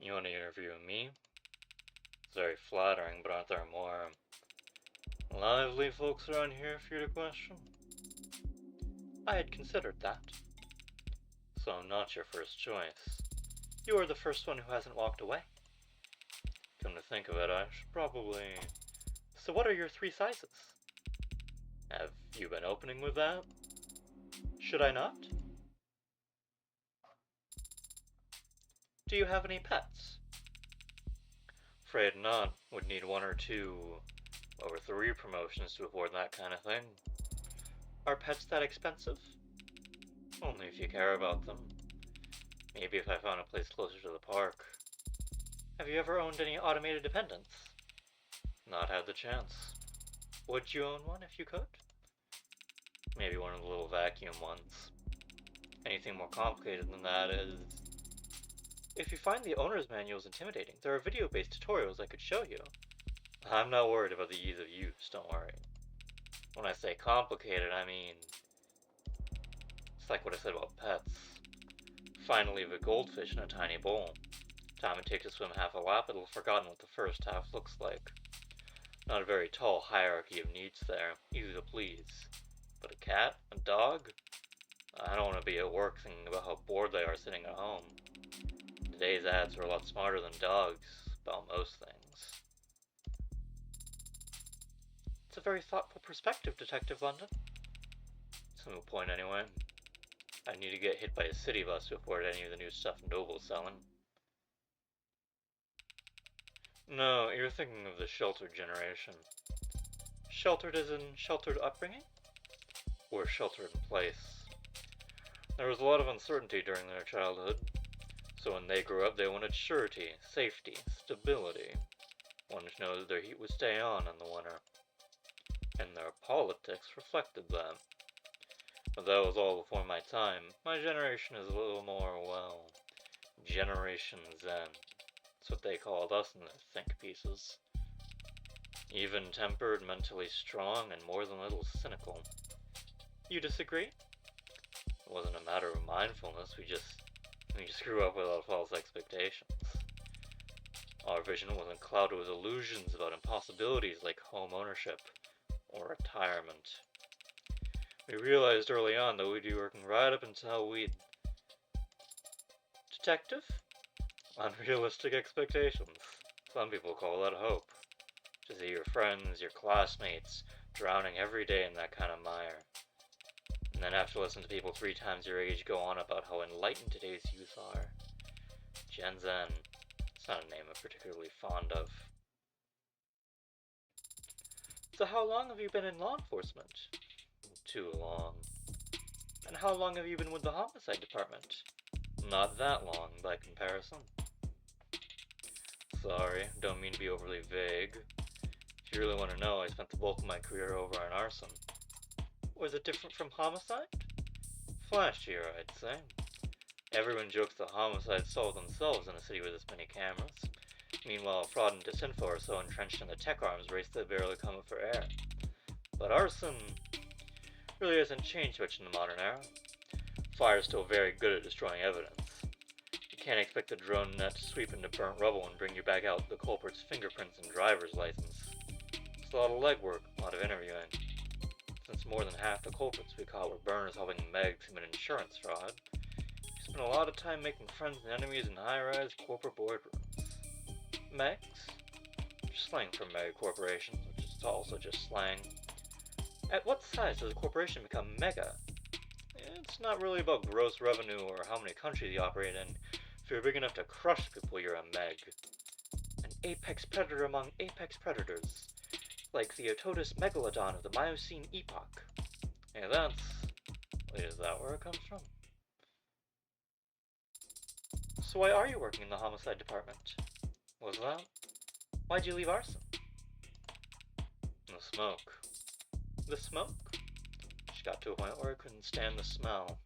You want to interview me? It's very flattering, but aren't there more lively folks around here for you to question? I had considered that. So I'm not your first choice. You are the first one who hasn't walked away. Come to think of it, I should probably... So what are your 3 sizes? Have you been opening with that? Should I not? Do you have any pets? Afraid not. Would need 1 or 2 over 3 promotions to afford that kind of thing. Are pets that expensive? Only if you care about them. Maybe if I found a place closer to the park. Have you ever owned any automated dependents? Not had the chance. Would you own one if you could? Maybe one of the little vacuum ones. Anything more complicated than that is... If you find the owner's manuals intimidating, there are video-based tutorials I could show you. I'm not worried about the ease of use, don't worry. When I say complicated, I mean... It's like what I said about pets. Finally, leave a goldfish in a tiny bowl. Time it takes to swim half a lap, it'll have forgotten what the first half looks like. Not a very tall hierarchy of needs there, easy to please. But a cat? A dog? I don't want to be at work thinking about how bored they are sitting at home. Today's ads are a lot smarter than dogs, about most things. It's a very thoughtful perspective, Detective London. It's a moot point anyway. I need to get hit by a city bus to afford any of the new stuff Noble's selling. No, you're thinking of the sheltered generation. Sheltered as in sheltered upbringing? We're sheltered in place. There was a lot of uncertainty during their childhood, so when they grew up they wanted surety, safety, stability. Wanted to know that their heat would stay on in the winter. And their politics reflected that. But that was all before my time. My generation is a little more, well, Generation Zen. That's what they called us in their think pieces. Even-tempered, mentally strong, and more than a little cynical. You disagree? It wasn't a matter of mindfulness, we just grew up without false expectations. Our vision wasn't clouded with illusions about impossibilities like home ownership or retirement. We realized early on that we'd be working right up until we'd... Detective? Unrealistic expectations. Some people call that hope. To see your friends, your classmates, drowning every day in that kind of mire. And then have to listen to people 3 times your age go on about how enlightened today's youth are. Gen Zen. It's not a name I'm particularly fond of. So how long have you been in law enforcement? Too long. And how long have you been with the homicide department? Not that long, by comparison. Sorry, don't mean to be overly vague. If you really want to know, I spent the bulk of my career over on arson. Was it different from homicide? Flashier, I'd say. Everyone jokes that homicides solve themselves in a city with this many cameras. Meanwhile, fraud and disinfo are so entrenched in the tech arms race they barely come up for air. But arson really hasn't changed much in the modern era. Fire's still very good at destroying evidence. You can't expect the drone net to sweep into burnt rubble and bring you back out the culprit's fingerprints and driver's license. It's a lot of legwork, a lot of interviewing. Since more than half the culprits we caught were burners helping Meg commit insurance fraud, we spent a lot of time making friends and enemies in high-rise corporate boardrooms. Megs? Slang for mega corporations, which is also just slang. At what size does a corporation become mega? It's not really about gross revenue or how many countries you operate in. If you're big enough to crush people, you're a meg. An apex predator among apex predators. Like the Ototus megalodon of the Miocene epoch. Hey, that's... Wait, is that where it comes from? So why are you working in the homicide department? What's that? Why'd you leave arson? The smoke. The smoke? She got to a point where I couldn't stand the smell.